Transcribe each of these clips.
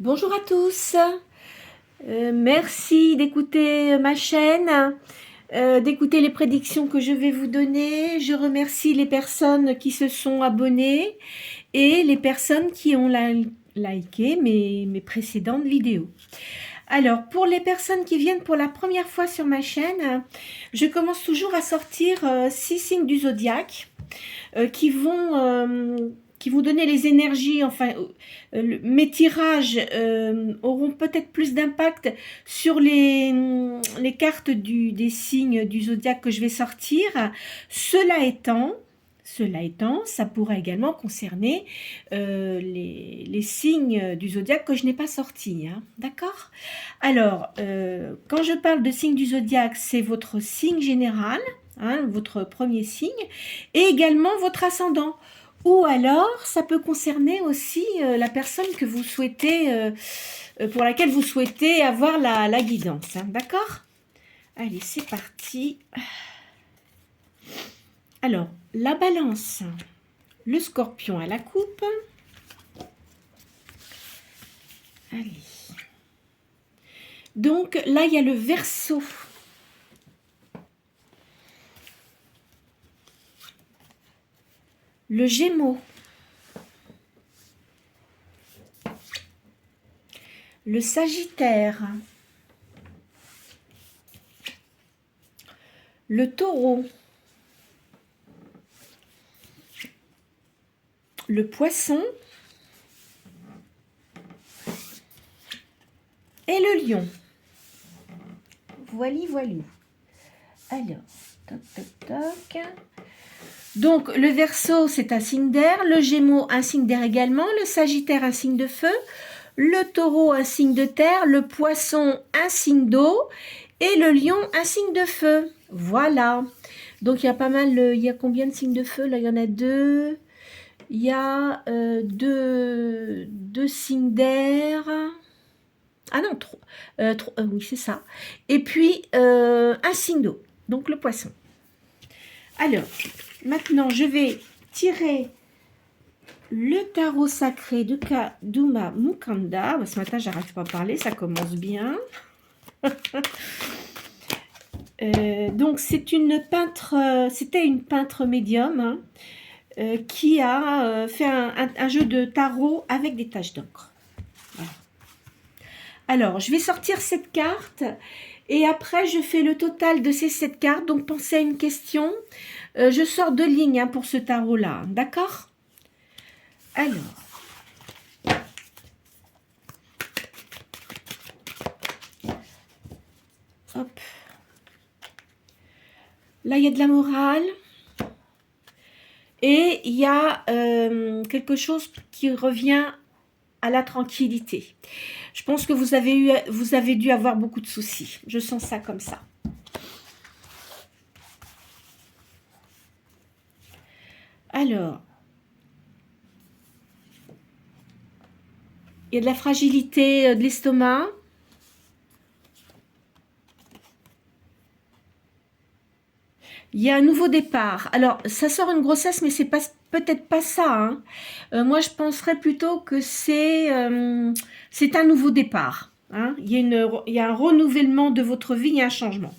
Bonjour à tous, merci d'écouter ma chaîne, d'écouter les prédictions que je vais vous donner. Je remercie les personnes qui se sont abonnées et les personnes qui ont liké mes précédentes vidéos. Alors, pour les personnes qui viennent pour la première fois sur ma chaîne, je commence toujours à sortir 6 signes du zodiaque qui vont donner les énergies, enfin, mes tirages auront peut-être plus d'impact sur les cartes des signes du zodiaque que je vais sortir. Cela étant, ça pourra également concerner les signes du zodiaque que je n'ai pas sortis, hein, d'accord? Alors, quand je parle de signes du zodiaque, c'est votre signe général, hein, votre premier signe, et également votre ascendant. Ou alors, ça peut concerner aussi la personne que vous souhaitez, pour laquelle vous souhaitez avoir la guidance, hein, d'accord? Allez, c'est parti. Alors, la balance, le scorpion à la coupe. Allez. Donc, là, il y a le Verseau. Le Gémeaux. Le Sagittaire. Le Taureau. Le Poisson. Et le Lion. Voili, voilou. Alors, toc, toc, toc. Donc, le Verseau, c'est un signe d'air. Le Gémeaux, un signe d'air également. Le Sagittaire, un signe de feu. Le Taureau, un signe de terre. Le Poisson, un signe d'eau. Et le Lion, un signe de feu. Voilà. Donc, il y a pas mal. Il y a combien de signes de feu? Là, il y en a deux. Il y a deux signes d'air. Ah non, trois. Oui, c'est ça. Et puis, un signe d'eau. Donc, le Poisson. Alors, maintenant, je vais tirer le tarot sacré de Kaduma Mukanda. Ce matin, j'arrive pas à parler, ça commence bien. Donc, c'était une peintre médium, hein, qui a fait un jeu de tarot avec des taches d'encre. Voilà. Alors, je vais sortir cette carte et après, je fais le total de ces 7 cartes. Donc, pensez à une question. Je sors 2 lignes, hein, pour ce tarot-là, d'accord? Alors, hop. Là, il y a de la morale. Et il y a quelque chose qui revient à la tranquillité. Je pense que vous avez dû avoir beaucoup de soucis. Je sens ça comme ça. Alors, il y a de la fragilité de l'estomac. Il y a un nouveau départ. Alors, ça sort une grossesse, mais c'est peut-être pas ça, hein. Moi, je penserais plutôt que c'est un nouveau départ, hein. Il y a un renouvellement de votre vie, il y a un changement.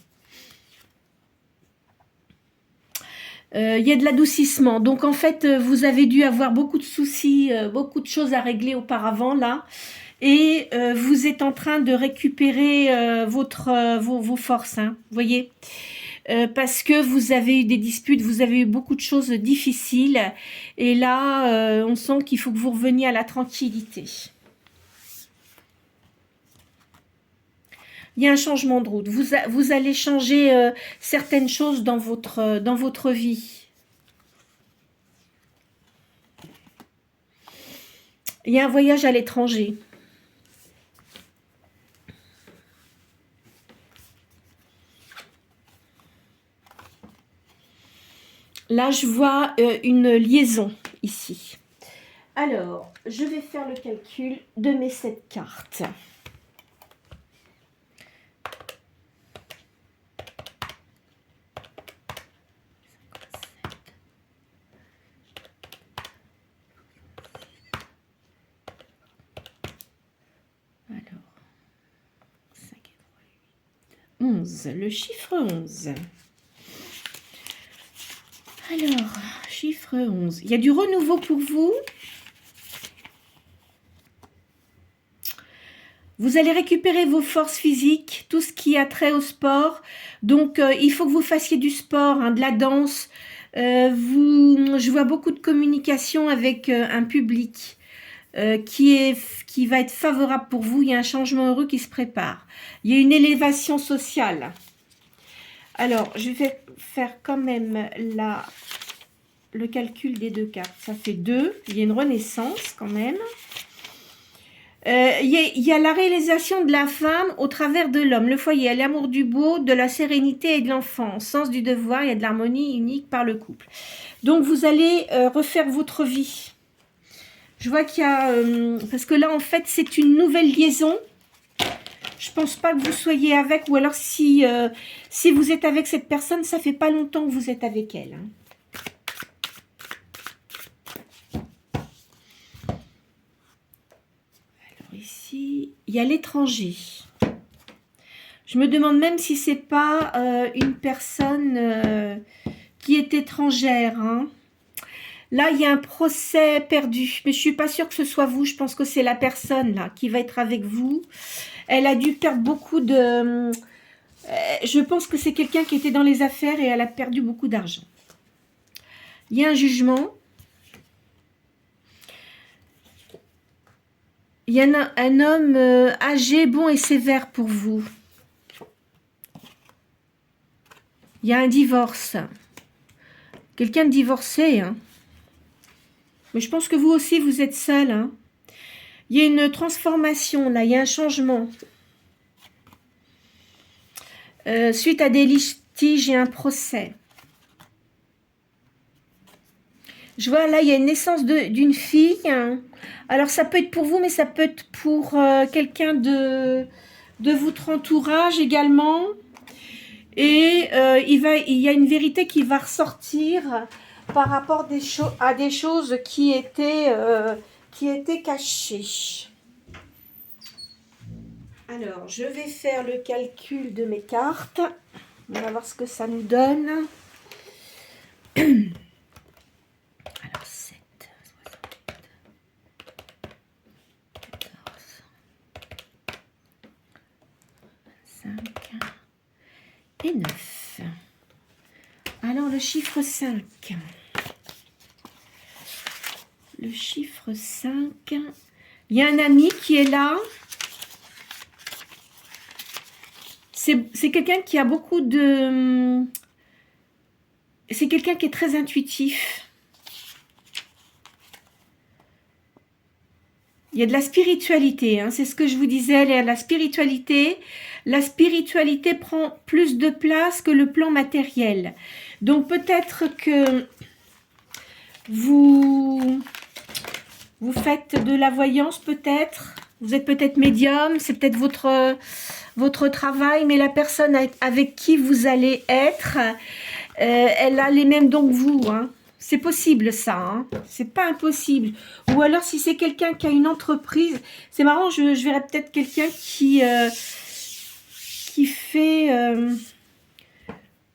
Il y a de l'adoucissement. Donc, en fait, vous avez dû avoir beaucoup de soucis, beaucoup de choses à régler auparavant, là. Et vous êtes en train de récupérer vos forces, hein, vous voyez, parce que vous avez eu des disputes, vous avez eu beaucoup de choses difficiles. Et là, on sent qu'il faut que vous reveniez à la tranquillité. Il y a un changement de route. Vous allez changer certaines choses dans votre vie. Il y a un voyage à l'étranger. Là, je vois une liaison ici. Alors, je vais faire le calcul de mes 7 cartes. 11, le chiffre 11. Alors, chiffre 11. Il y a du renouveau pour vous. Vous allez récupérer vos forces physiques, tout ce qui a trait au sport. Donc, il faut que vous fassiez du sport, hein, de la danse. Je vois beaucoup de communication avec un public qui va être favorable pour vous. Il y a un changement heureux qui se prépare. Il y a une élévation sociale. Alors, je vais faire quand même le calcul des deux cartes. Ça fait 2. Il y a une renaissance quand même. Il y a la réalisation de la femme au travers de l'homme, le foyer, il y a l'amour du beau, de la sérénité et de l'enfant, sens du devoir, il y a de l'harmonie unique par le couple. Donc vous allez refaire votre vie. Je vois qu'il y a... parce que là en fait c'est une nouvelle liaison. Je pense pas que vous soyez avec, ou alors si vous êtes avec cette personne, ça fait pas longtemps que vous êtes avec elle. Hein. Ici, il y a l'étranger. Je me demande même si c'est pas une personne qui est étrangère. Hein. Là, il y a un procès perdu, mais je suis pas sûre que ce soit vous. Je pense que c'est la personne là qui va être avec vous. Elle a dû perdre beaucoup de... je pense que c'est quelqu'un qui était dans les affaires et elle a perdu beaucoup d'argent. Il y a un jugement. Il y a un homme âgé, bon et sévère pour vous. Il y a un divorce. Quelqu'un de divorcé. Hein. Mais je pense que vous aussi, vous êtes seul. Hein. Il y a une transformation, là. Il y a un changement. Suite à des litiges et un procès. Je vois, là, il y a une naissance d'une fille. Hein. Alors, ça peut être pour vous, mais ça peut être pour quelqu'un de votre entourage également. Et il y a une vérité qui va ressortir par rapport à des choses qui étaient cachées. Alors, je vais faire le calcul de mes cartes. On va voir ce que ça nous donne. Alors, 7, 14, 25 et 9. Alors, le chiffre 5. Le chiffre 5. Il y a un ami qui est là. C'est quelqu'un qui a beaucoup de... C'est quelqu'un qui est très intuitif. Il y a de la spiritualité, hein, c'est ce que je vous disais, il y a de la spiritualité. La spiritualité prend plus de place que le plan matériel. Donc peut-être que vous faites de la voyance, peut-être. Vous êtes peut-être médium, c'est peut-être votre travail, mais la personne avec qui vous allez être, elle a les mêmes dons que vous. Hein. C'est possible ça, hein. C'est pas impossible. Ou alors si c'est quelqu'un qui a une entreprise, c'est marrant, je verrais peut-être quelqu'un qui fait,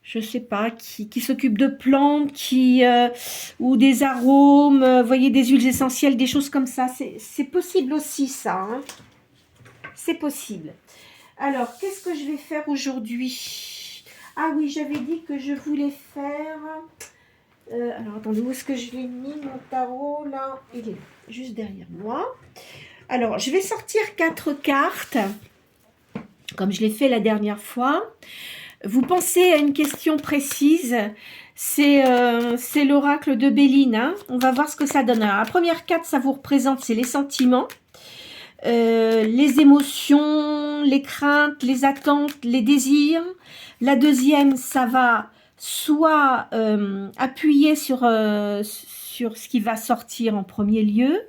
je sais pas, qui s'occupe de plantes, ou des arômes, voyez, des huiles essentielles, des choses comme ça. C'est possible aussi ça, hein. C'est possible. Alors, qu'est-ce que je vais faire aujourd'hui? Ah oui, j'avais dit que je voulais faire... alors, attendez, où est-ce que je l'ai mis, mon tarot, là? Il est juste derrière moi. Alors, je vais sortir 4 cartes, comme je l'ai fait la dernière fois. Vous pensez à une question précise. C'est l'oracle de Béline. Hein. On va voir ce que ça donne. Alors, la première carte, ça vous représente, c'est les sentiments. Les émotions, les craintes, les attentes, les désirs. La deuxième, ça va soit appuyer sur ce qui va sortir en premier lieu,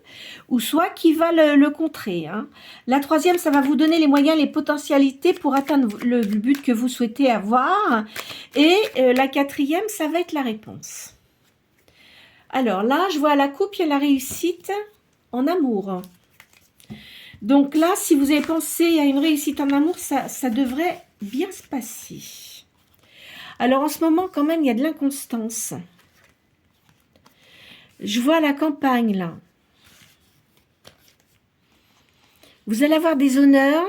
ou soit qui va le contrer. Hein. La troisième, ça va vous donner les moyens, les potentialités pour atteindre le but que vous souhaitez avoir. Et la quatrième, ça va être la réponse. Alors là, je vois à la coupe, il y a la réussite en amour. Donc là, si vous avez pensé à une réussite en amour, ça devrait bien se passer. Alors en ce moment, quand même, il y a de l'inconstance. Je vois la campagne, là. Vous allez avoir des honneurs.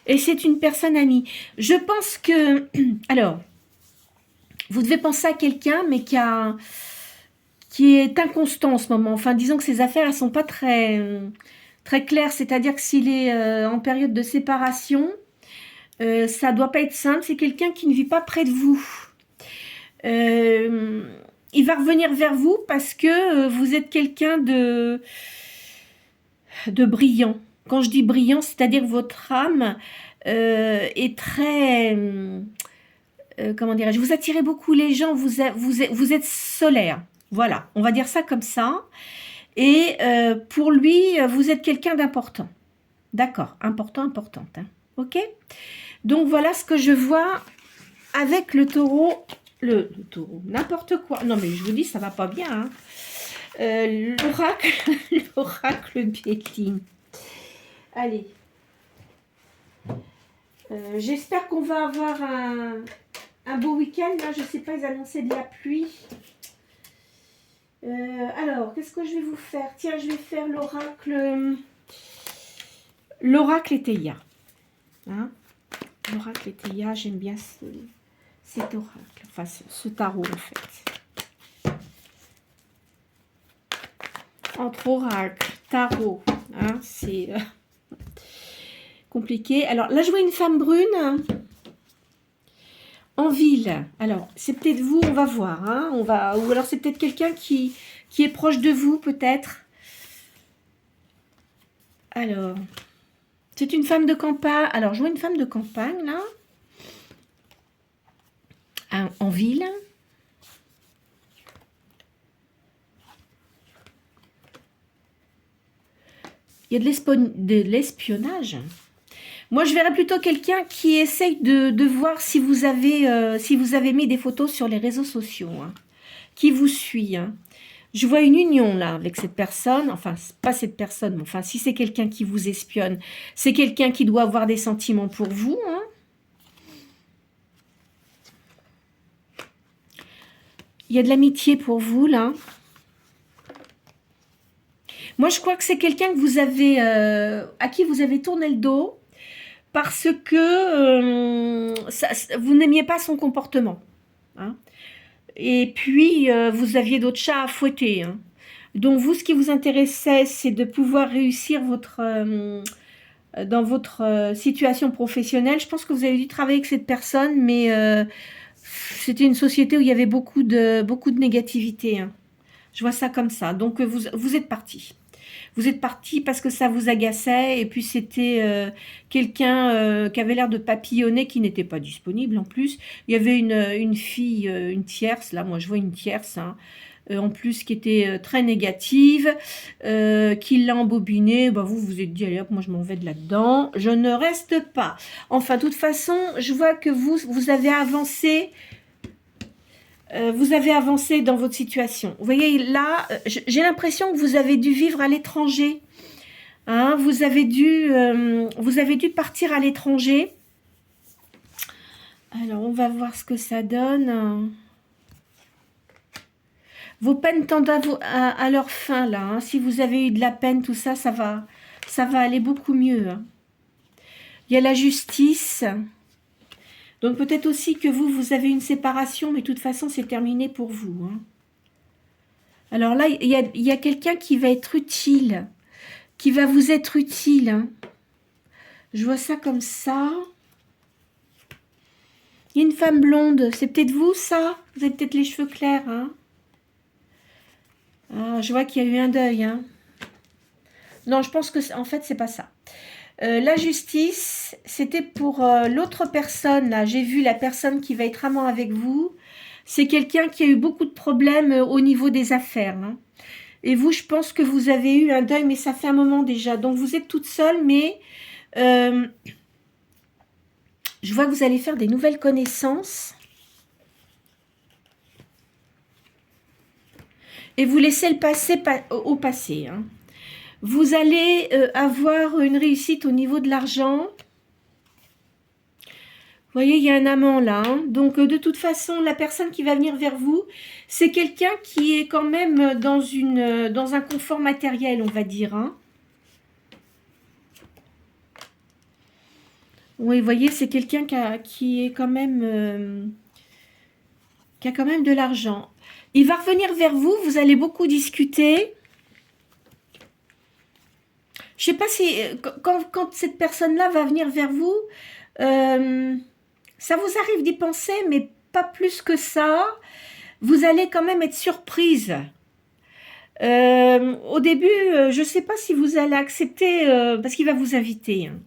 Et c'est une personne amie. Je pense que... Alors, vous devez penser à quelqu'un, mais qui est inconstant en ce moment. Enfin, disons que ses affaires, elles ne sont pas très claires. C'est-à-dire que s'il est en période de séparation, ça ne doit pas être simple. C'est quelqu'un qui ne vit pas près de vous. Il va revenir vers vous parce que vous êtes quelqu'un de brillant. Quand je dis brillant, c'est-à-dire que votre âme est très... comment dirais-je, vous attirez beaucoup les gens, vous êtes solaire. Voilà, on va dire ça comme ça. Et pour lui, vous êtes quelqu'un d'important. D'accord, important, importante. Hein. Ok. Donc voilà ce que je vois avec le taureau. Le taureau, n'importe quoi. Non mais je vous dis, ça va pas bien. Hein. L'oracle, l'oracle Béline. Allez. J'espère qu'on va avoir un beau week-end. Là, je sais pas, ils annonçaient de la pluie. Alors, qu'est-ce que je vais vous faire? Tiens, je vais faire l'oracle. L'oracle Eteia. Hein, l'oracle Eteia, j'aime bien cet oracle. Enfin, ce tarot, en fait. Entre oracle, tarot, hein, c'est compliqué. Alors, là, je vois une femme brune. En ville, alors c'est peut-être vous, on va voir, hein, ou alors c'est peut-être quelqu'un qui est proche de vous, peut-être. Alors, c'est une femme de campagne, alors je vois une femme de campagne, là, en ville. Il y a de l'espionnage. Moi, je verrais plutôt quelqu'un qui essaye de voir si vous avez mis des photos sur les réseaux sociaux, hein, qui vous suit. Hein. Je vois une union là avec cette personne, enfin, pas cette personne, mais enfin, si c'est quelqu'un qui vous espionne, c'est quelqu'un qui doit avoir des sentiments pour vous. Hein. Il y a de l'amitié pour vous là. Moi, je crois que c'est quelqu'un que vous avez, à qui vous avez tourné le dos. Parce que vous n'aimiez pas son comportement. Hein. Et puis, vous aviez d'autres chats à fouetter. Hein. Donc, vous, ce qui vous intéressait, c'est de pouvoir réussir dans votre situation professionnelle. Je pense que vous avez dû travailler avec cette personne, mais c'était une société où il y avait beaucoup de négativité. Hein. Je vois ça comme ça. Donc, vous êtes parti. Vous êtes parti parce que ça vous agaçait et puis c'était quelqu'un qui avait l'air de papillonner, qui n'était pas disponible en plus. Il y avait une fille, une tierce, là moi je vois une tierce, hein, en plus qui était très négative, qui l'a embobinée. Bah, vous vous êtes dit, allez hop, moi je m'en vais de là-dedans, je ne reste pas. Enfin, de toute façon, je vois que vous avez avancé. Vous avez avancé dans votre situation. Vous voyez, là, j'ai l'impression que vous avez dû vivre à l'étranger. Hein, vous avez dû partir à l'étranger. Alors, on va voir ce que ça donne. Vos peines tendent à leur fin, là. Hein. Si vous avez eu de la peine, tout ça, ça va aller beaucoup mieux. Hein. Il y a la justice. Donc peut-être aussi que vous avez une séparation, mais de toute façon, c'est terminé pour vous. Hein. Alors là, il y a quelqu'un qui va être utile, qui va vous être utile. Hein. Je vois ça comme ça. Il y a une femme blonde, c'est peut-être vous, ça? Vous avez peut-être les cheveux clairs. Hein. Ah, je vois qu'il y a eu un deuil. Hein. Non, je pense que, en fait, c'est pas ça. La justice, c'était pour l'autre personne, là. J'ai vu la personne qui va être amant avec vous. C'est quelqu'un qui a eu beaucoup de problèmes au niveau des affaires. Hein. Et vous, je pense que vous avez eu un deuil, mais ça fait un moment déjà. Donc, vous êtes toute seule, mais je vois que vous allez faire des nouvelles connaissances. Et vous laissez le passé au passé. Hein. Vous allez avoir une réussite au niveau de l'argent. Vous voyez, il y a un amant là. Hein. Donc, de toute façon, la personne qui va venir vers vous, c'est quelqu'un qui est quand même dans un confort matériel, on va dire. Hein. Oui, vous voyez, c'est quelqu'un qui est quand même, qui a quand même de l'argent. Il va revenir vers vous, vous allez beaucoup discuter. Je sais pas si, quand cette personne-là va venir vers vous, ça vous arrive d'y penser, mais pas plus que ça. Vous allez quand même être surprise. Au début, je ne sais pas si vous allez accepter, parce qu'il va vous inviter. Hein.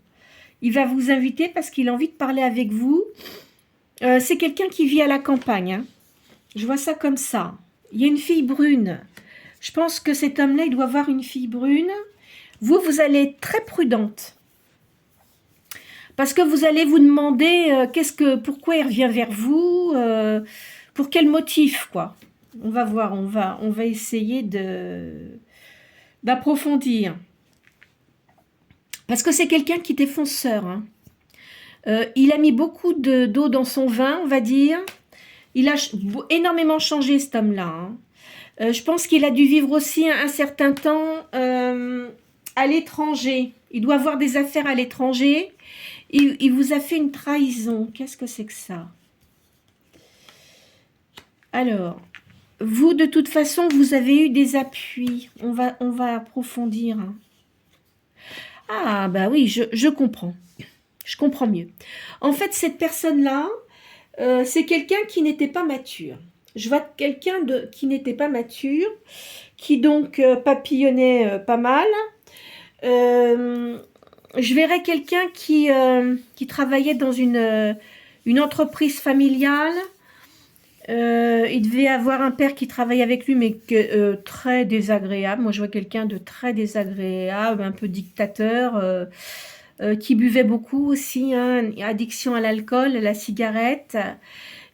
Il va vous inviter parce qu'il a envie de parler avec vous. C'est quelqu'un qui vit à la campagne. Hein. Je vois ça comme ça. Il y a une fille brune. Je pense que cet homme-là, il doit avoir une fille brune. Vous allez être très prudente. Parce que vous allez vous demander pourquoi il revient vers vous, pour quel motif, quoi. On va voir, on va essayer d'approfondir. Parce que c'est quelqu'un qui est fonceur. Hein. Il a mis beaucoup d'eau dans son vin, on va dire. Il a énormément changé, cet homme-là. Hein. Je pense qu'il a dû vivre aussi un certain temps à l'étranger. Il doit avoir des affaires à l'étranger. Il vous a fait une trahison. Qu'est-ce que c'est que ça? Alors, vous, de toute façon, vous avez eu des appuis. On va approfondir. Hein. Ah, bah oui, je comprends. Je comprends mieux. En fait, cette personne-là, c'est quelqu'un qui n'était pas mature. Je vois quelqu'un qui n'était pas mature, qui donc papillonnait pas mal. Je verrais quelqu'un qui travaillait dans une entreprise familiale. Il devait avoir un père qui travaillait avec lui, mais très désagréable. Moi, je vois quelqu'un de très désagréable, un peu dictateur, qui buvait beaucoup aussi, hein, addiction à l'alcool, à la cigarette.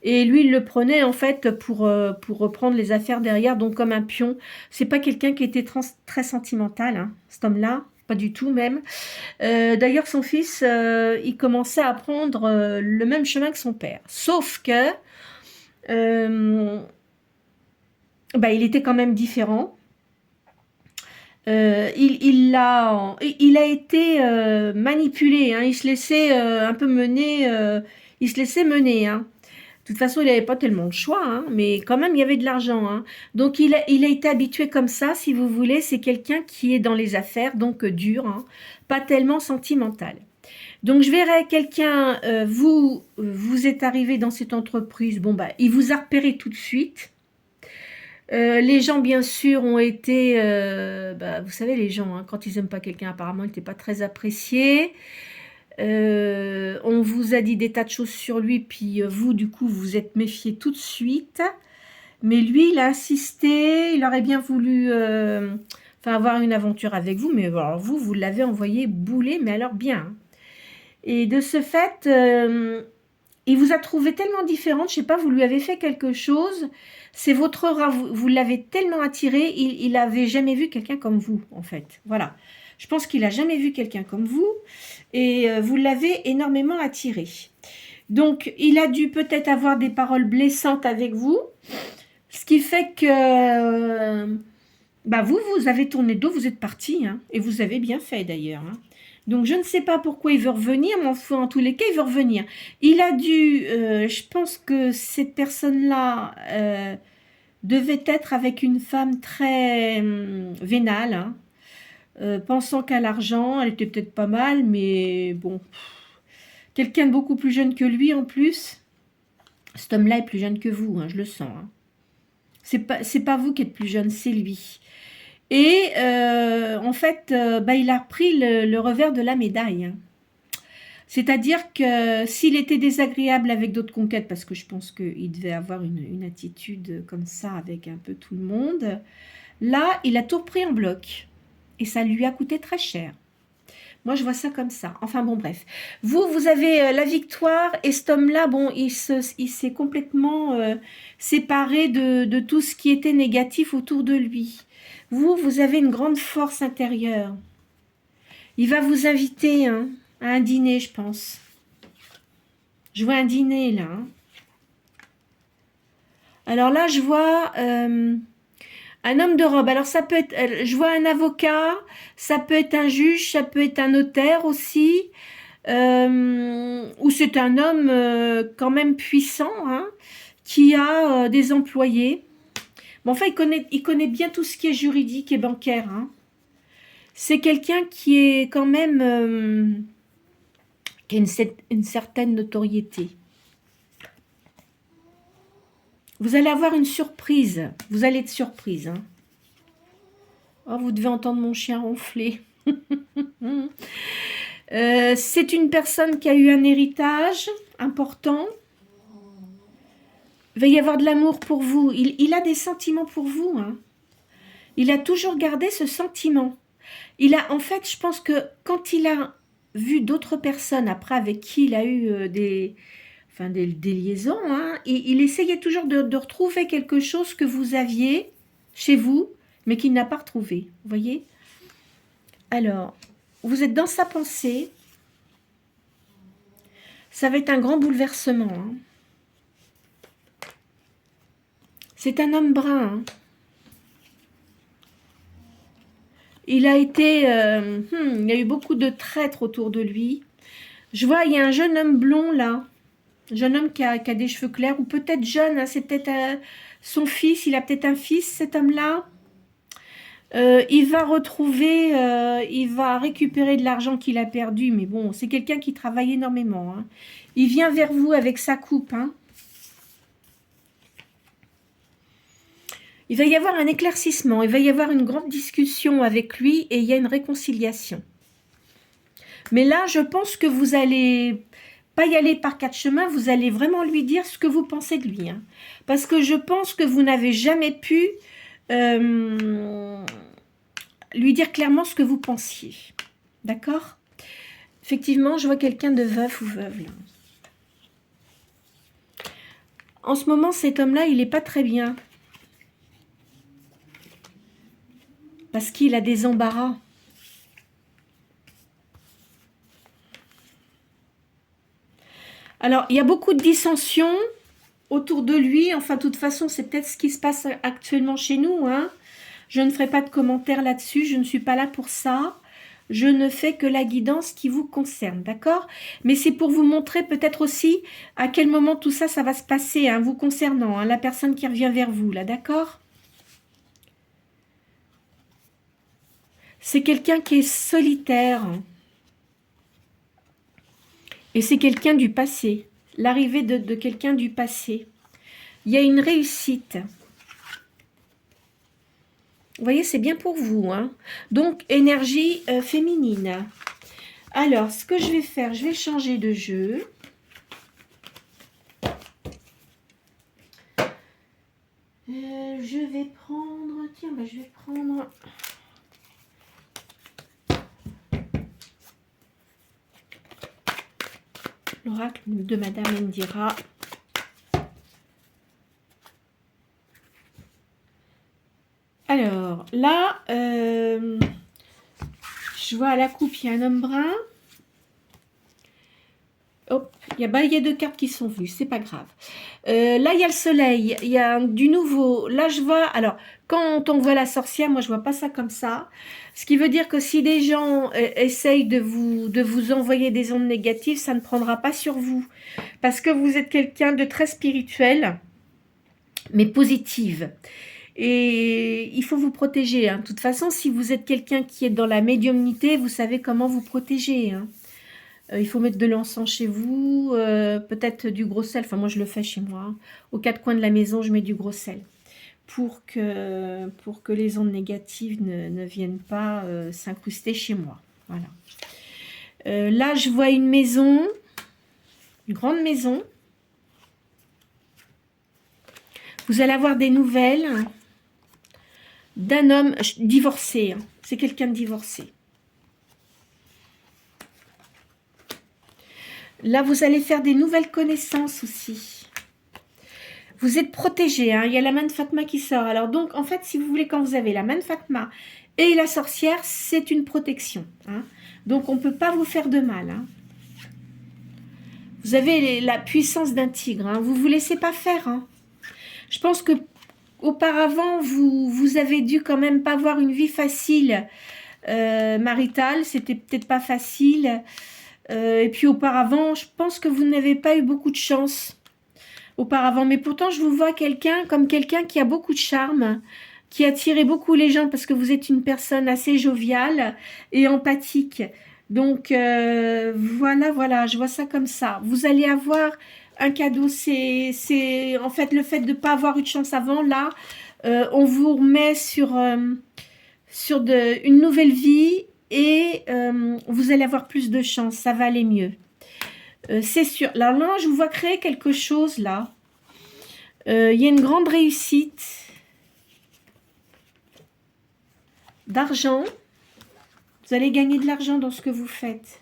Et lui, il le prenait en fait pour reprendre les affaires derrière, donc comme un pion. C'est pas quelqu'un qui était très sentimental, hein, cet homme-là. Pas du tout même. D'ailleurs, son fils, il commençait à prendre le même chemin que son père. Sauf que, il était quand même différent. Il a été manipulé. Hein, il se laissait un peu mener. Il se laissait mener. Hein. De toute façon, il n'avait pas tellement de choix, hein, mais quand même, il y avait de l'argent. Hein. Donc, il a été habitué comme ça, si vous voulez. C'est quelqu'un qui est dans les affaires, donc dur, hein, pas tellement sentimental. Donc, je verrais quelqu'un, vous êtes arrivé dans cette entreprise, bon, il vous a repéré tout de suite. Les gens, bien sûr, ont été, vous savez, les gens, hein, quand ils n'aiment pas quelqu'un, apparemment, il n'était pas très apprécié. On vous a dit des tas de choses sur lui, puis vous, du coup, vous êtes méfié tout de suite. Mais lui, il a insisté, il aurait bien voulu avoir une aventure avec vous, mais alors vous l'avez envoyé bouler, mais alors bien. Hein. Et de ce fait, il vous a trouvé tellement différente, je sais pas, vous lui avez fait quelque chose, c'est votre aura, vous l'avez tellement attiré, il n'avait jamais vu quelqu'un comme vous, en fait. Voilà. Je pense qu'il n'a jamais vu quelqu'un comme vous et vous l'avez énormément attiré. Donc, il a dû peut-être avoir des paroles blessantes avec vous, ce qui fait que vous avez tourné le dos, vous êtes parti, hein, et vous avez bien fait d'ailleurs. Hein. Donc, je ne sais pas pourquoi il veut revenir, mais enfin, en tous les cas, il veut revenir. Il a dû, je pense que cette personne-là devait être avec une femme très vénale, hein. Pensant qu'à l'argent, elle était peut-être pas mal, mais bon, quelqu'un de beaucoup plus jeune que lui en plus. Cet homme-là est plus jeune que vous, hein, je le sens. Hein. C'est pas vous qui êtes plus jeune, c'est lui. Et en fait, il a repris le revers de la médaille. Hein. C'est-à-dire que s'il était désagréable avec d'autres conquêtes, parce que je pense qu'il devait avoir une attitude comme ça avec un peu tout le monde, là, il a tout repris en bloc. Et ça lui a coûté très cher. Moi, je vois ça comme ça. Enfin, bon, bref. Vous avez la victoire et cet homme-là, bon, il s'est complètement séparé de tout ce qui était négatif autour de lui. Vous avez une grande force intérieure. Il va vous inviter hein, à un dîner, je pense. Je vois un dîner, là. Hein. Alors là, je vois un homme de robe. Alors ça peut être, je vois un avocat, ça peut être un juge, ça peut être un notaire aussi. Ou c'est un homme quand même puissant, hein, qui a des employés. Bon, enfin, il connaît bien tout ce qui est juridique et bancaire. Hein. C'est quelqu'un qui est quand même... qui a une certaine notoriété. Vous allez avoir une surprise. Vous allez être surprise. Hein. Oh, vous devez entendre mon chien ronfler. C'est une personne qui a eu un héritage important. Il va y avoir de l'amour pour vous. Il a des sentiments pour vous. Hein. Il a toujours gardé ce sentiment. En fait, je pense que quand il a vu d'autres personnes après avec qui il a eu des liaisons, hein, il essayait toujours de retrouver quelque chose que vous aviez chez vous, mais qu'il n'a pas retrouvé. Vous voyez? Alors, vous êtes dans sa pensée. Ça va être un grand bouleversement. Hein. C'est un homme brun. Hein. Il a été... il y a eu beaucoup de traîtres autour de lui. Je vois, il y a un jeune homme blond là. Un jeune homme qui a des cheveux clairs. Ou peut-être jeune, hein, c'est peut-être son fils. Il a peut-être un fils, cet homme-là. Il va retrouver... il va récupérer de l'argent qu'il a perdu. Mais bon, c'est quelqu'un qui travaille énormément. Hein. Il vient vers vous avec sa coupe. Hein. Il va y avoir un éclaircissement, il va y avoir une grande discussion avec lui et il y a une réconciliation. Mais là, je pense que vous allez pas y aller par quatre chemins, vous allez vraiment lui dire ce que vous pensez de lui. Hein. Parce que je pense que vous n'avez jamais pu lui dire clairement ce que vous pensiez. D'accord? Effectivement, je vois quelqu'un de veuf ou veuve. Là. En ce moment, cet homme-là, il n'est pas très bien. Parce qu'il a des embarras. Alors, il y a beaucoup de dissensions autour de lui. Enfin, de toute façon, c'est peut-être ce qui se passe actuellement chez nous. Hein. Je ne ferai pas de commentaires là-dessus. Je ne suis pas là pour ça. Je ne fais que la guidance qui vous concerne, d'accord? Mais c'est pour vous montrer peut-être aussi à quel moment tout ça, ça va se passer, hein, vous concernant, hein, la personne qui revient vers vous, là, d'accord? C'est quelqu'un qui est solitaire. Et c'est quelqu'un du passé. L'arrivée de quelqu'un du passé. Il y a une réussite. Vous voyez, c'est bien pour vous. Hein. Donc, énergie féminine. Alors, ce que je vais faire, je vais changer de jeu. Je vais prendre... Tiens, bah, je vais prendre... l'oracle de Madame Indira. Alors, là, je vois à la coupe, il y a un homme brun. Hop, il y a deux cartes qui sont vues, c'est pas grave. Là, il y a le soleil, il y a du nouveau. Là, je vois... Alors, quand on voit la sorcière, moi, je vois pas ça comme ça. Ce qui veut dire que si des gens essayent de vous envoyer des ondes négatives, ça ne prendra pas sur vous. Parce que vous êtes quelqu'un de très spirituel, mais positive. Et il faut vous protéger. Hein. De toute façon, si vous êtes quelqu'un qui est dans la médiumnité, vous savez comment vous protéger. Hein. Il faut mettre de l'encens chez vous, peut-être du gros sel. Enfin, moi, je le fais chez moi. Hein. Aux quatre coins de la maison, je mets du gros sel. Pour que les ondes négatives ne viennent pas s'incruster chez moi. Voilà. Là, je vois une maison, une grande maison. Vous allez avoir des nouvelles d'un homme divorcé. Hein. C'est quelqu'un de divorcé. Là, vous allez faire des nouvelles connaissances aussi. Vous êtes protégé, hein. Il y a la main de Fatma qui sort. Alors donc, en fait, si vous voulez, quand vous avez la main de Fatma et la sorcière, c'est une protection, hein. Donc, on ne peut pas vous faire de mal, hein. Vous avez la puissance d'un tigre, hein. Vous ne vous laissez pas faire, hein. Je pense que auparavant, vous avez dû quand même pas avoir une vie facile maritale. C'était peut-être pas facile. Et puis auparavant, je pense que vous n'avez pas eu beaucoup de chance auparavant. Mais pourtant, je vous vois comme quelqu'un qui a beaucoup de charme, qui attirait beaucoup les gens parce que vous êtes une personne assez joviale et empathique. Donc, voilà, je vois ça comme ça. Vous allez avoir un cadeau, c'est en fait le fait de ne pas avoir eu de chance avant, là, on vous remet sur une nouvelle vie et vous allez avoir plus de chance, ça va aller mieux. C'est sûr. Là, je vous vois créer quelque chose, là. Il y a une grande réussite d'argent. Vous allez gagner de l'argent dans ce que vous faites.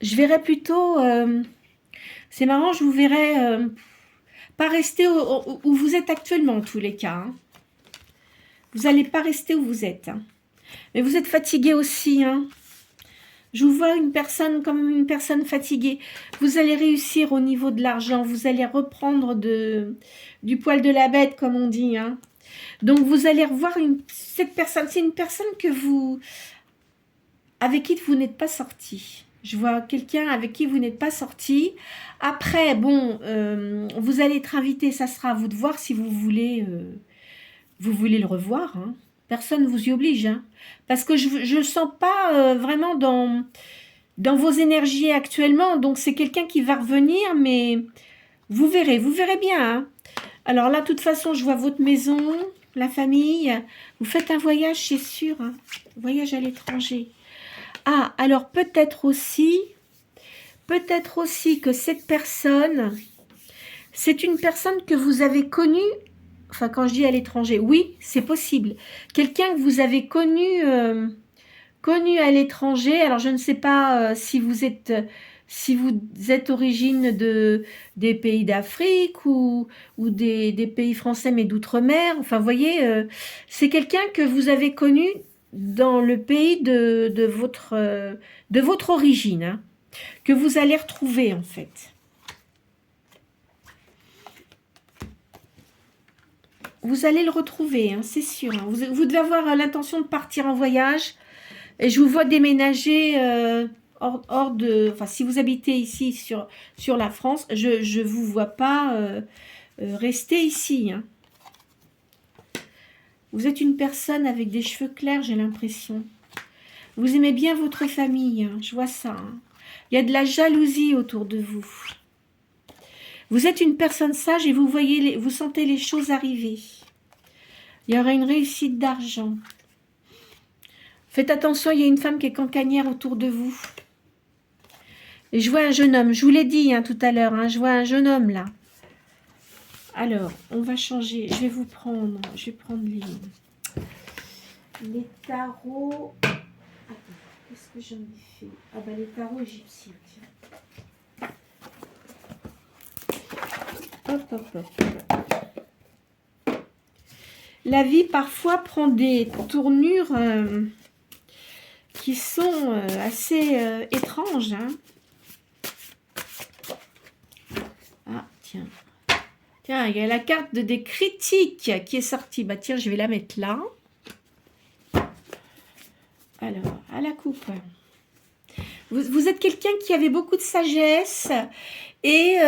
Je verrais plutôt... c'est marrant, je vous verrais pas rester où vous êtes actuellement, en tous les cas, hein. Vous n'allez pas rester où vous êtes, hein. Mais vous êtes fatigué aussi, hein. Je vous vois une personne comme une personne fatiguée. Vous allez réussir au niveau de l'argent. Vous allez reprendre du poil de la bête, comme on dit, hein. Donc, vous allez revoir cette personne. C'est une personne avec qui vous n'êtes pas sorti. Je vois quelqu'un avec qui vous n'êtes pas sorti. Après, bon, vous allez être invité. Ça sera à vous de voir si vous voulez le revoir, hein. Personne ne vous y oblige, hein. Parce que je ne sens pas vraiment dans vos énergies actuellement. Donc, c'est quelqu'un qui va revenir, mais vous verrez bien, hein. Alors là, de toute façon, je vois votre maison, la famille. Vous faites un voyage, c'est sûr, hein. Voyage à l'étranger. Ah, alors peut-être aussi que cette personne, c'est une personne que vous avez connue. Enfin, quand je dis à l'étranger, oui, c'est possible. Quelqu'un que vous avez connu à l'étranger. Alors, je ne sais pas si vous êtes origine des pays d'Afrique ou des pays français, mais d'outre-mer. Enfin, vous voyez, c'est quelqu'un que vous avez connu dans le pays de votre origine, hein, que vous allez retrouver, en fait. Vous allez le retrouver, hein, c'est sûr, hein. Vous devez avoir l'intention de partir en voyage. Et je vous vois déménager hors de... Enfin, si vous habitez ici sur la France, je ne vous vois pas rester ici, hein. Vous êtes une personne avec des cheveux clairs, j'ai l'impression. Vous aimez bien votre famille, hein, je vois ça, hein. Il y a de la jalousie autour de vous. Vous êtes une personne sage et vous sentez les choses arriver. Il y aura une réussite d'argent. Faites attention, il y a une femme qui est cancanière autour de vous. Et je vois un jeune homme. Je vous l'ai dit, hein, tout à l'heure, hein, je vois un jeune homme là. Alors, on va changer. Je vais prendre les tarots. Attends, qu'est-ce que j'en ai fait? Ah bah les tarots égyptiens, tiens. Hop, hop, hop. La vie parfois prend des tournures qui sont assez étranges, hein. Ah, tiens. Tiens, il y a la carte des critiques qui est sortie. Bah tiens, je vais la mettre là. Alors, à la coupe. Vous êtes quelqu'un qui avait beaucoup de sagesse et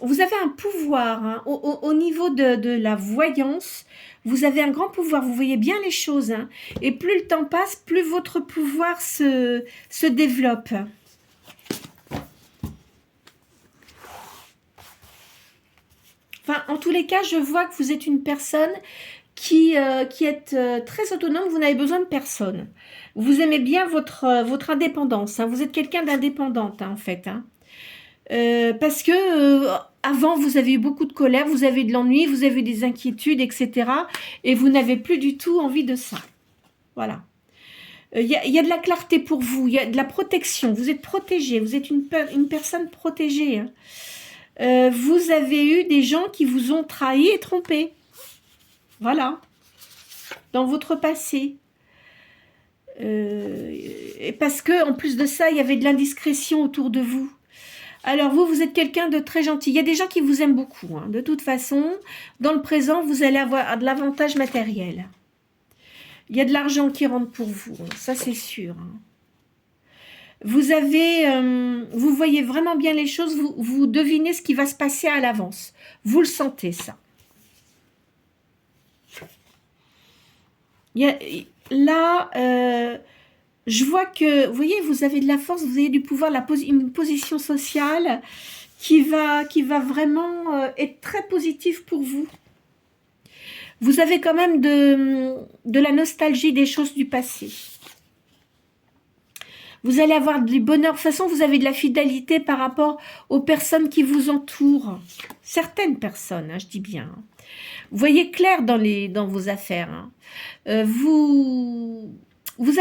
vous avez un pouvoir, hein, au niveau de la voyance. Vous avez un grand pouvoir, vous voyez bien les choses, hein, et plus le temps passe, plus votre pouvoir se développe. Enfin, en tous les cas, je vois que vous êtes une personne qui est très autonome, vous n'avez besoin de personne. Vous aimez bien votre indépendance, hein, vous êtes quelqu'un d'indépendante, hein, en fait, hein. Parce que avant, vous avez eu beaucoup de colère, vous avez de l'ennui, vous avez des inquiétudes, etc. Et vous n'avez plus du tout envie de ça. Voilà. Il y a de la clarté pour vous, il y a de la protection, vous êtes protégé, vous êtes une personne protégée, hein. Vous avez eu des gens qui vous ont trahi et trompé. Voilà. Dans votre passé. Et parce que, en plus de ça, il y avait de l'indiscrétion autour de vous. Alors vous êtes quelqu'un de très gentil. Il y a des gens qui vous aiment beaucoup. Hein. De toute façon, dans le présent, vous allez avoir de l'avantage matériel. Il y a de l'argent qui rentre pour vous. Hein. Ça, c'est sûr. Hein. Vous voyez vraiment bien les choses. Vous devinez ce qui va se passer à l'avance. Vous le sentez, ça. Là, je vois que, vous voyez, vous avez de la force, vous avez du pouvoir, une position sociale qui va vraiment être très positive pour vous. Vous avez quand même de la nostalgie des choses du passé. Vous allez avoir du bonheur. De toute façon, vous avez de la fidélité par rapport aux personnes qui vous entourent. Certaines personnes, hein, je dis bien. Vous voyez clair dans vos affaires. Hein. Vous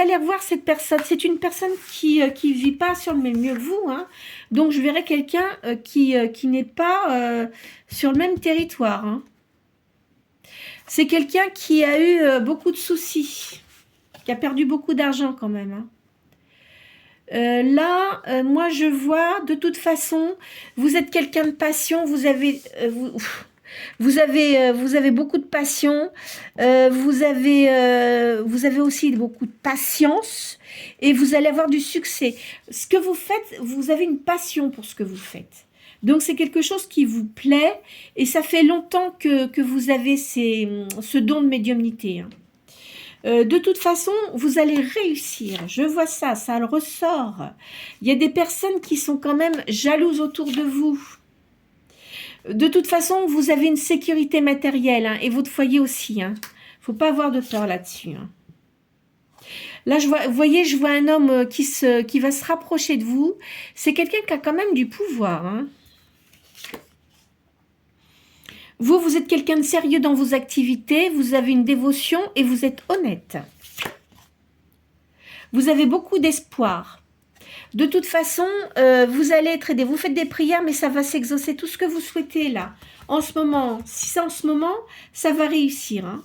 allez revoir cette personne. C'est une personne qui vit pas sur le même lieu que vous. Hein. Donc, je verrai quelqu'un qui n'est pas sur le même territoire. Hein. C'est quelqu'un qui a eu beaucoup de soucis, qui a perdu beaucoup d'argent quand même. Hein. Là, moi, je vois, de toute façon, vous êtes quelqu'un de passion, vous avez beaucoup de passion, vous avez aussi beaucoup de patience et vous allez avoir du succès. Ce que vous faites, vous avez une passion pour ce que vous faites. Donc, c'est quelque chose qui vous plaît et ça fait longtemps que vous avez ce don de médiumnité. Hein. De toute façon, vous allez réussir. Je vois ça le ressort. Il y a des personnes qui sont quand même jalouses autour de vous. De toute façon, vous avez une sécurité matérielle hein, et votre foyer aussi. Il ne faut pas avoir de peur là-dessus. Hein. Là, vous voyez, je vois un homme qui va se rapprocher de vous. C'est quelqu'un qui a quand même du pouvoir. Hein. Vous êtes quelqu'un de sérieux dans vos activités, vous avez une dévotion et vous êtes honnête. Vous avez beaucoup d'espoir. De toute façon, vous allez être aidé. Vous faites des prières, mais ça va s'exaucer. Tout ce que vous souhaitez là, en ce moment, si c'est en ce moment, ça va réussir. Hein.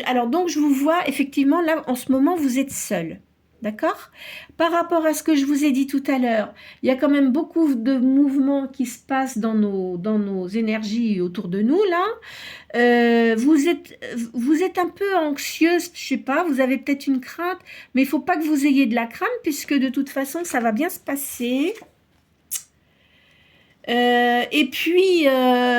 Alors donc, je vous vois, effectivement, là, en ce moment, vous êtes seul. D'accord? Par rapport à ce que je vous ai dit tout à l'heure, il y a quand même beaucoup de mouvements qui se passent dans nos énergies autour de nous, là. Vous êtes un peu anxieuse, je sais pas, vous avez peut-être une crainte, mais il ne faut pas que vous ayez de la crainte, puisque de toute façon, ça va bien se passer. Et puis,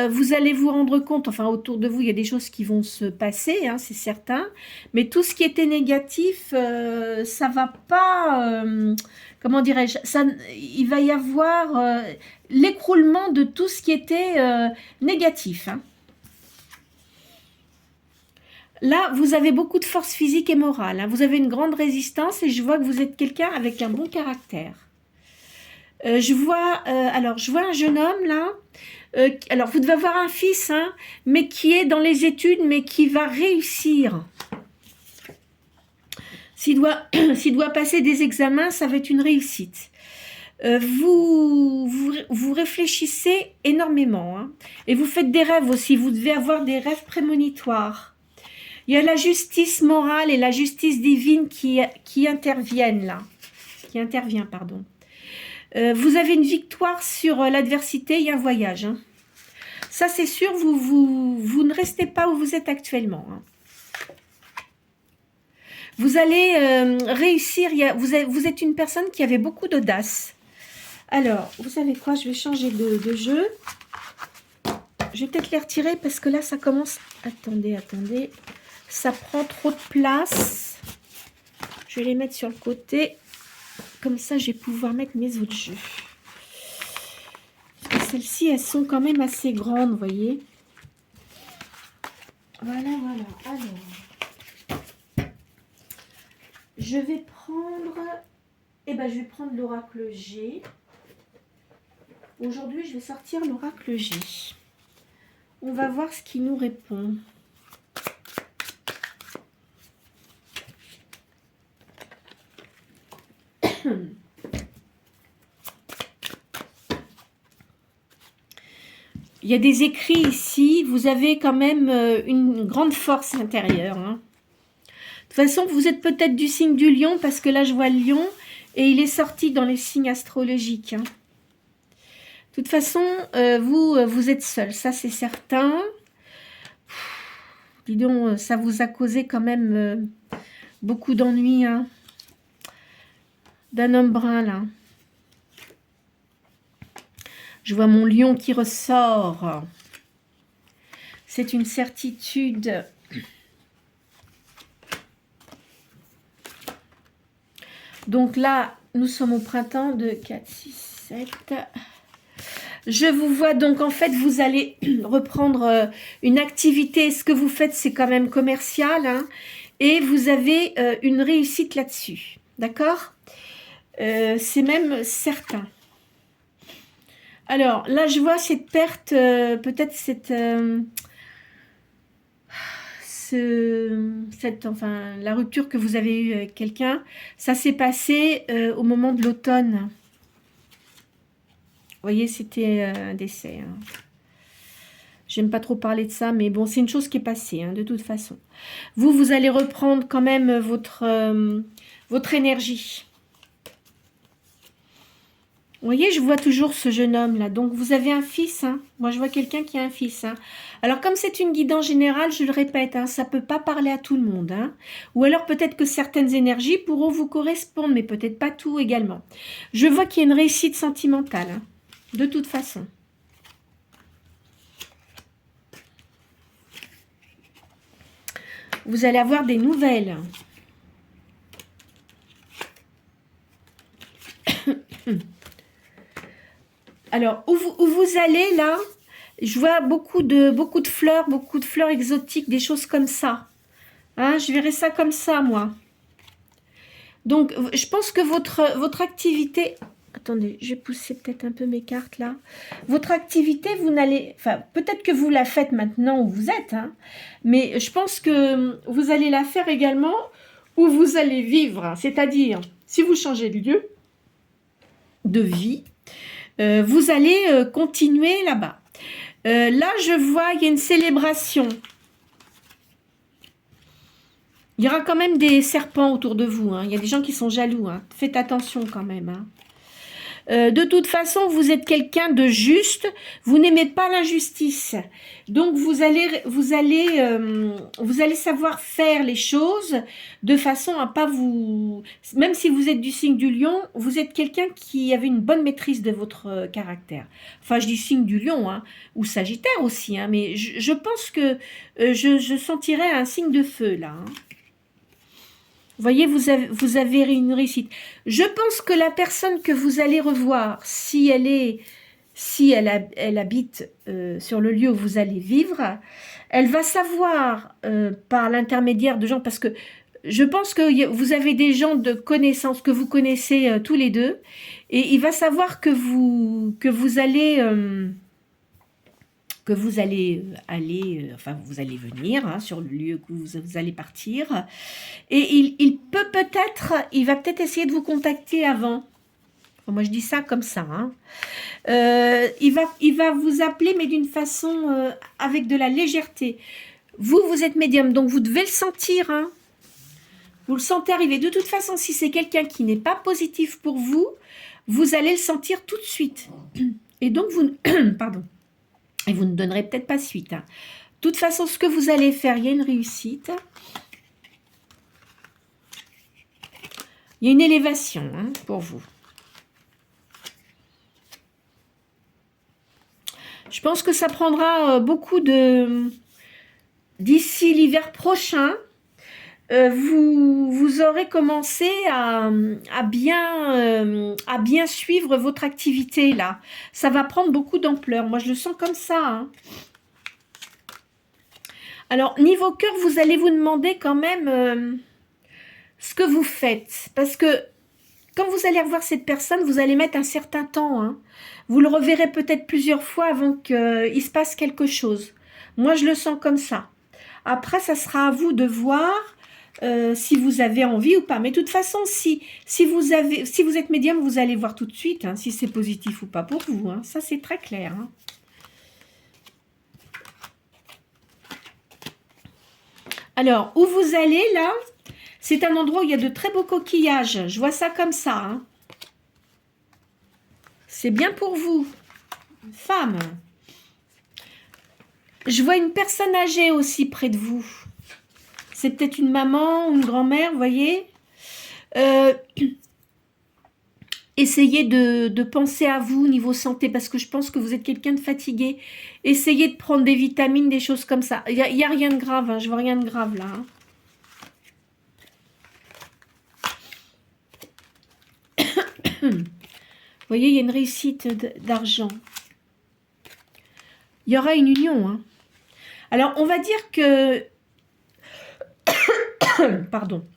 vous allez vous rendre compte, enfin, autour de vous, il y a des choses qui vont se passer, hein, c'est certain. Mais tout ce qui était négatif, ça va pas, comment dirais-je, il va y avoir l'écroulement de tout ce qui était négatif. Hein. Là, vous avez beaucoup de force physique et morale. Hein. Vous avez une grande résistance et je vois que vous êtes quelqu'un avec un bon caractère. Je vois un jeune homme là. Alors, vous devez avoir un fils, hein, mais qui est dans les études, mais qui va réussir. S'il doit passer des examens, ça va être une réussite. Vous réfléchissez énormément. Hein, et vous faites des rêves aussi. Vous devez avoir des rêves prémonitoires. Il y a la justice morale et la justice divine qui interviennent là. Qui intervient, pardon. Vous avez une victoire sur l'adversité et un voyage. Hein. Ça, c'est sûr, vous ne restez pas où vous êtes actuellement. Hein. Vous allez réussir. Vous êtes une personne qui avait beaucoup d'audace. Alors, vous savez quoi? Je vais changer de jeu. Je vais peut-être les retirer parce que là, ça commence... Attendez. Ça prend trop de place. Je vais les mettre sur le côté. Comme ça, je vais pouvoir mettre mes autres jeux. Celles-ci, elles sont quand même assez grandes, vous voyez. Voilà. Alors, je vais prendre l'oracle G. Aujourd'hui, je vais sortir l'oracle G. On va voir ce qui nous répond. Il y a des écrits ici. Vous avez quand même une grande force intérieure. Hein. De toute façon, vous êtes peut-être du signe du lion, parce que là, je vois le lion, et il est sorti dans les signes astrologiques. Hein. De toute façon, vous êtes seul, ça c'est certain. Dis donc, ça vous a causé quand même beaucoup d'ennuis. Hein. D'un homme brun, là. Je vois mon lion qui ressort. C'est une certitude. Donc là, nous sommes au printemps de 4, 6, 7. Je vous vois donc, en fait, vous allez reprendre une activité. Ce que vous faites, c'est quand même commercial. Hein, et vous avez une réussite là-dessus. D'accord? C'est même certain. Alors, là, je vois cette perte, peut-être enfin, la rupture que vous avez eue avec quelqu'un, ça s'est passé au moment de l'automne. Vous voyez, c'était un décès. Hein. J'aime pas trop parler de ça, mais bon, c'est une chose qui est passée, hein, de toute façon. Vous allez reprendre quand même votre énergie. Vous voyez, je vois toujours ce jeune homme-là. Donc, vous avez un fils. Hein. Moi, je vois quelqu'un qui a un fils. Hein. Alors, comme c'est une guidance générale, je le répète, hein, ça ne peut pas parler à tout le monde. Hein. Ou alors, peut-être que certaines énergies pourront vous correspondre, mais peut-être pas tout également. Je vois qu'il y a une réussite sentimentale, hein, de toute façon. Vous allez avoir des nouvelles. Alors, où vous allez là, je vois beaucoup de fleurs exotiques, des choses comme ça. Hein, je verrais ça comme ça, moi. Donc, je pense que votre activité... Attendez, je vais pousser peut-être un peu mes cartes là. Votre activité, vous n'allez... Enfin, peut-être que vous la faites maintenant où vous êtes, hein, mais je pense que vous allez la faire également où vous allez vivre. C'est-à-dire, si vous changez de lieu, de vie, vous allez continuer là-bas. Là, je vois, il y a une célébration. Il y aura quand même des serpents autour de vous. Hein. Il y a des gens qui sont jaloux. Hein. Faites attention quand même. Hein. De toute façon, vous êtes quelqu'un de juste. Vous n'aimez pas l'injustice. Donc, vous allez savoir faire les choses de façon à pas vous... Même si vous êtes du signe du lion, vous êtes quelqu'un qui avait une bonne maîtrise de votre caractère. Enfin, je dis signe du lion, hein, ou sagittaire aussi. Hein, mais je pense que je sentirais un signe de feu, là. Hein. Vous voyez, vous avez une réussite. Je pense que la personne que vous allez revoir, si elle habite sur le lieu où vous allez vivre, elle va savoir par l'intermédiaire de gens, parce que je pense que vous avez des gens de connaissance que vous connaissez tous les deux, et il va savoir que vous allez... vous allez venir hein, sur le lieu que vous allez partir. Et il va peut-être essayer de vous contacter avant. Enfin, moi, je dis ça comme ça. Hein. Il va vous appeler, mais d'une façon avec de la légèreté. Vous êtes médium, donc vous devez le sentir. Hein. Vous le sentez arriver. De toute façon, si c'est quelqu'un qui n'est pas positif pour vous, vous allez le sentir tout de suite. Et donc, pardon. Et vous ne donnerez peut-être pas suite. Hein. De toute façon, ce que vous allez faire, il y a une réussite. Il y a une élévation hein, pour vous. Je pense que ça prendra beaucoup de... D'ici l'hiver prochain, vous aurez commencé à bien suivre votre activité là. Ça va prendre beaucoup d'ampleur. Moi, je le sens comme ça. Hein. Alors, niveau cœur, vous allez vous demander quand même ce que vous faites. Parce que quand vous allez revoir cette personne, vous allez mettre un certain temps. Hein. Vous le reverrez peut-être plusieurs fois avant qu'il se passe quelque chose. Moi, je le sens comme ça. Après, ça sera à vous de voir si vous avez envie ou pas. Mais de toute façon, si vous êtes médium, vous allez voir tout de suite hein, si c'est positif ou pas pour vous. Hein. Ça, c'est très clair. Hein. Alors, où vous allez là, c'est un endroit où il y a de très beaux coquillages. Je vois ça comme ça. Hein. C'est bien pour vous. Femme. Je vois une personne âgée aussi près de vous. C'est peut-être une maman ou une grand-mère, vous voyez. Essayez de penser à vous niveau santé, parce que je pense que vous êtes quelqu'un de fatigué. Essayez de prendre des vitamines, des choses comme ça. Il n'y a rien de grave, hein, je vois rien de grave là. Hein. Vous voyez, il y a une réussite d'argent. Il y aura une union. Hein. Alors, on va dire que... Pardon.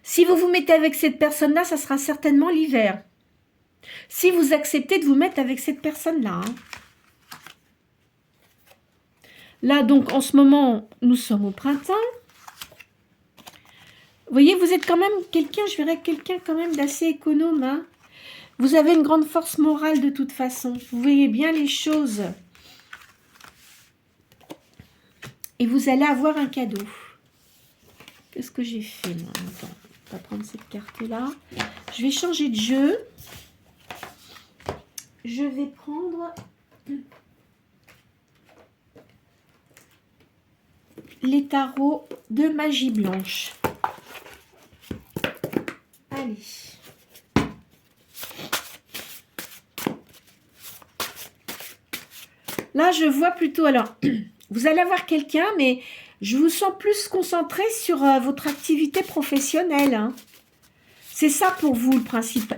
Si vous vous mettez avec cette personne-là, ça sera certainement l'hiver. Si vous acceptez de vous mettre avec cette personne-là. Hein. Là, donc, en ce moment, nous sommes au printemps. Vous voyez, vous êtes quand même quelqu'un, je verrais quelqu'un quand même d'assez économe. Hein. Vous avez une grande force morale de toute façon. Vous voyez bien les choses. Et vous allez avoir un cadeau. Qu'est-ce que j'ai fait, moi? Attends, on va prendre cette carte-là. Je vais changer de jeu. Je vais prendre les tarots de magie blanche. Allez. Là, je vois plutôt... Alors, vous allez avoir quelqu'un, mais je vous sens plus concentré sur votre activité professionnelle. Hein. C'est ça pour vous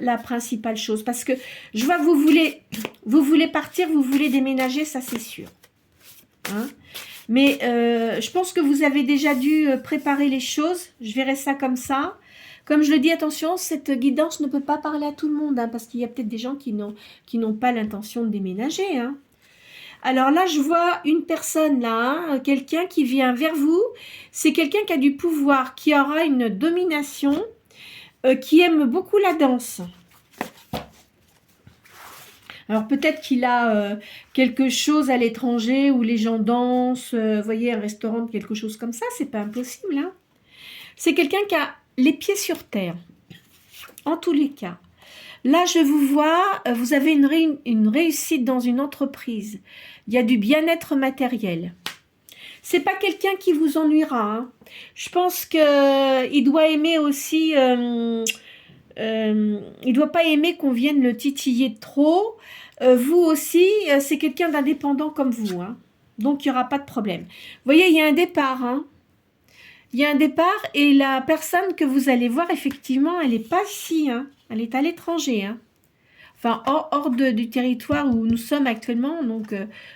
la principale chose. Parce que je vois que vous voulez partir, vous voulez déménager, ça c'est sûr. Hein. Mais je pense que vous avez déjà dû préparer les choses. Je verrai ça comme ça. Comme je le dis, attention, cette guidance ne peut pas parler à tout le monde. Hein, parce qu'il y a peut-être des gens qui n'ont pas l'intention de déménager. Hein. Alors là, je vois une personne là, hein, quelqu'un qui vient vers vous. C'est quelqu'un qui a du pouvoir, qui aura une domination, qui aime beaucoup la danse. Alors peut-être qu'il a quelque chose à l'étranger où les gens dansent, vous voyez, un restaurant, quelque chose comme ça, c'est pas impossible. Hein. C'est quelqu'un qui a les pieds sur terre, en tous les cas. Là, je vous vois, vous avez une réussite dans une entreprise. Il y a du bien-être matériel. C'est pas quelqu'un qui vous ennuiera. Hein. Je pense qu'il doit aimer aussi... il doit pas aimer qu'on vienne le titiller trop. Vous aussi, c'est quelqu'un d'indépendant comme vous. Hein. Donc, il n'y aura pas de problème. Vous voyez, il y a un départ. Hein. Il y a un départ et la personne que vous allez voir, effectivement, elle n'est pas ici. Hein. Elle est à l'étranger. Hein. Enfin, hors du territoire où nous sommes actuellement. Donc,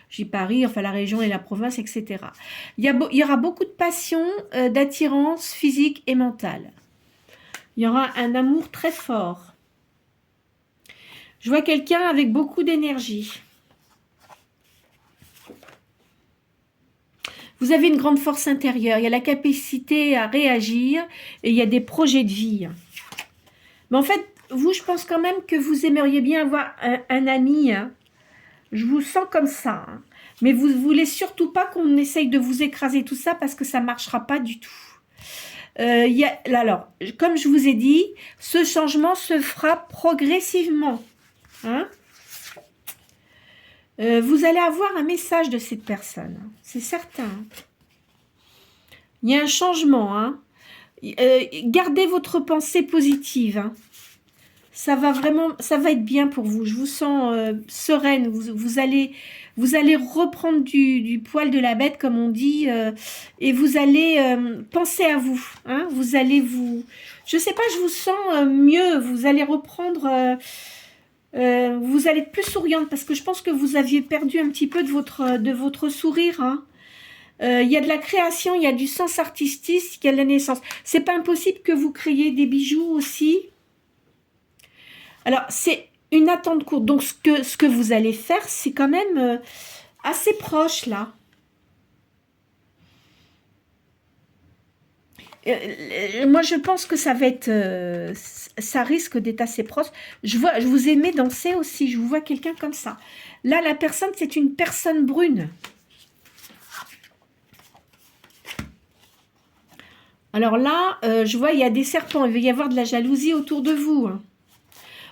j'ai Paris, enfin la région et la province, etc. Il y aura beaucoup de passion, d'attirance physique et mentale. Il y aura un amour très fort. Je vois quelqu'un avec beaucoup d'énergie. Vous avez une grande force intérieure. Il y a la capacité à réagir et il y a des projets de vie. Mais en fait, vous, je pense quand même que vous aimeriez bien avoir un ami. Hein. Je vous sens comme ça. Hein. Mais vous ne voulez surtout pas qu'on essaye de vous écraser tout ça parce que ça ne marchera pas du tout. Alors, comme je vous ai dit, ce changement se fera progressivement. Hein. Vous allez avoir un message de cette personne. Hein. C'est certain. Il y a un changement. Hein. Gardez votre pensée positive. Hein. Ça va être bien pour vous. Je vous sens sereine. Vous allez reprendre du poil de la bête, comme on dit, et vous allez penser à vous. Hein, vous allez je sais pas, je vous sens mieux. Vous allez reprendre, vous allez être plus souriante, parce que je pense que vous aviez perdu un petit peu de votre sourire. Hein. Il y a de la création, il y a du sens artistique, il y a de la naissance. C'est pas impossible que vous créiez des bijoux aussi. Alors, c'est une attente courte. Donc, ce que vous allez faire, c'est quand même assez proche, là. Moi, je pense que ça va être... ça risque d'être assez proche. Je vous aimez danser aussi. Je vous vois quelqu'un comme ça. Là, la personne, c'est une personne brune. Alors là, je vois, il y a des serpents. Il va y avoir de la jalousie autour de vous, hein.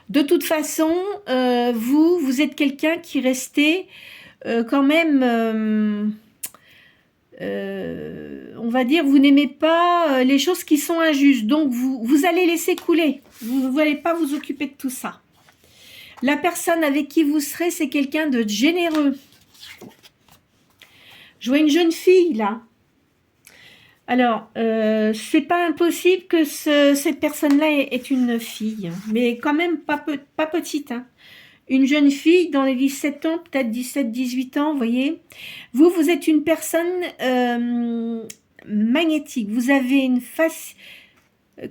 De toute façon, vous êtes quelqu'un qui restait quand même, on va dire, vous n'aimez pas les choses qui sont injustes. Donc, vous allez laisser couler. Vous n'allez pas vous occuper de tout ça. La personne avec qui vous serez, c'est quelqu'un de généreux. Je vois une jeune fille, là. Alors, c'est pas impossible que cette personne-là est une fille, mais quand même pas petite, hein. Une jeune fille dans les 17 ans, peut-être 17-18 ans, vous voyez. Vous êtes une personne magnétique. Vous avez une face...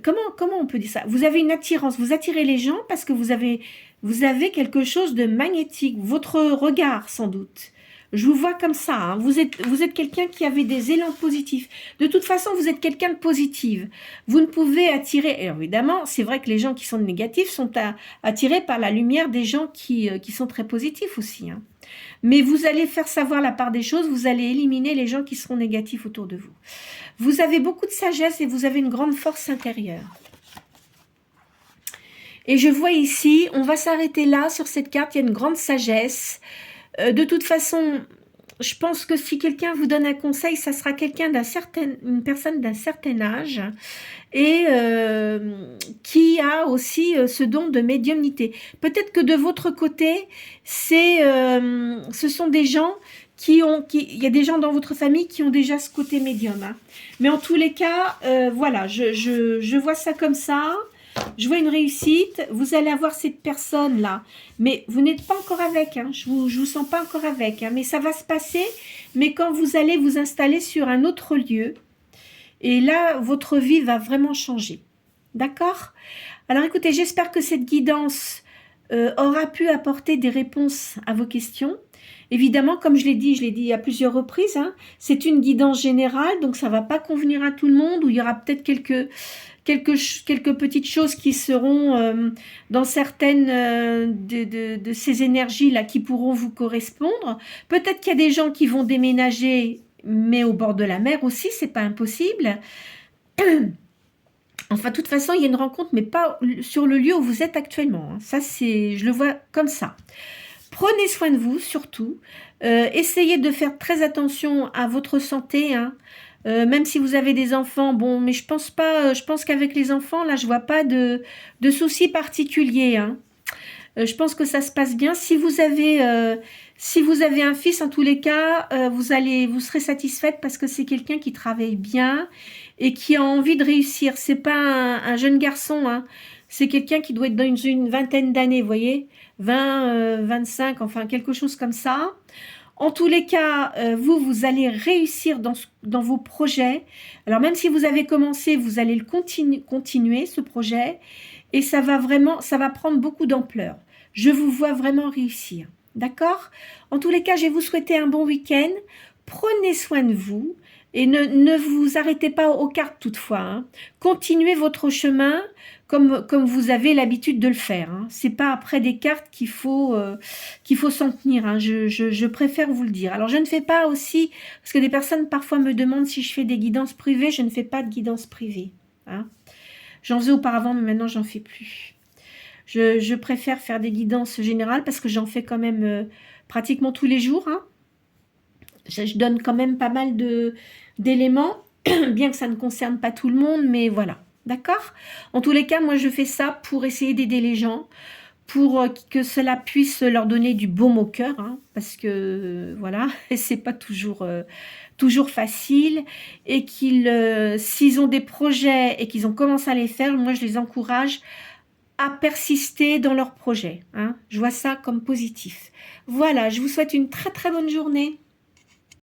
Comment on peut dire ça? Vous avez une attirance. Vous attirez les gens parce que vous avez quelque chose de magnétique. Votre regard, sans doute. Je vous vois comme ça, hein. Vous êtes quelqu'un qui avait des élans positifs. De toute façon, vous êtes quelqu'un de positif. Vous ne pouvez attirer... Alors évidemment, c'est vrai que les gens qui sont négatifs sont attirés par la lumière des gens qui sont très positifs aussi, hein. Mais vous allez faire savoir la part des choses, vous allez éliminer les gens qui seront négatifs autour de vous. Vous avez beaucoup de sagesse et vous avez une grande force intérieure. Et je vois ici, on va s'arrêter là sur cette carte, il y a une grande sagesse. De toute façon, je pense que si quelqu'un vous donne un conseil, ça sera une personne d'un certain âge et qui a aussi ce don de médiumnité. Peut-être que de votre côté, ce sont des gens il y a des gens dans votre famille qui ont déjà ce côté médium, hein. Mais en tous les cas, voilà, je vois ça comme ça. Je vois une réussite, vous allez avoir cette personne-là, mais vous n'êtes pas encore avec, hein. Je vous sens pas encore avec, hein. Mais ça va se passer, mais quand vous allez vous installer sur un autre lieu, et là, votre vie va vraiment changer. D'accord? Alors écoutez, j'espère que cette guidance aura pu apporter des réponses à vos questions. Évidemment, comme je l'ai dit à plusieurs reprises, hein, c'est une guidance générale, donc ça ne va pas convenir à tout le monde, ou il y aura peut-être quelques petites choses qui seront dans certaines de ces énergies-là qui pourront vous correspondre. Peut-être qu'il y a des gens qui vont déménager, mais au bord de la mer aussi, c'est pas impossible. Enfin, de toute façon, il y a une rencontre, mais pas sur le lieu où vous êtes actuellement, hein. Ça, je le vois comme ça. Prenez soin de vous, surtout. Essayez de faire très attention à votre santé, hein. Même si vous avez des enfants, bon, mais je pense pas, je pense qu'avec les enfants, là, je vois pas de soucis particuliers, hein. Je pense que ça se passe bien. Si vous avez un fils, en tous les cas, vous serez satisfaite parce que c'est quelqu'un qui travaille bien et qui a envie de réussir. C'est pas un jeune garçon, hein. C'est quelqu'un qui doit être dans une vingtaine d'années, vous voyez, 20, 25, enfin quelque chose comme ça. En tous les cas, vous allez réussir dans vos projets. Alors même si vous avez commencé, vous allez le continuer, ce projet, et ça va prendre beaucoup d'ampleur. Je vous vois vraiment réussir. D'accord? En tous les cas, je vais vous souhaiter un bon week-end. Prenez soin de vous et ne vous arrêtez pas aux cartes toutefois, hein. Continuez votre chemin comme vous avez l'habitude de le faire, hein. C'est pas après des cartes qu'il faut s'en tenir, hein. Je préfère vous le dire. Alors, je ne fais pas aussi, parce que des personnes parfois me demandent si je fais des guidances privées. Je ne fais pas de guidance privée, hein. J'en faisais auparavant, mais maintenant, j'en fais plus. Je préfère faire des guidances générales parce que j'en fais quand même pratiquement tous les jours, hein. Je donne quand même pas mal d'éléments, bien que ça ne concerne pas tout le monde, mais voilà. D'accord? En tous les cas, moi, je fais ça pour essayer d'aider les gens, pour que cela puisse leur donner du baume au cœur, hein, parce que, voilà, c'est pas toujours facile, et s'ils ont des projets et qu'ils ont commencé à les faire, moi, je les encourage à persister dans leurs projets, hein. Je vois ça comme positif. Voilà, je vous souhaite une très très bonne journée.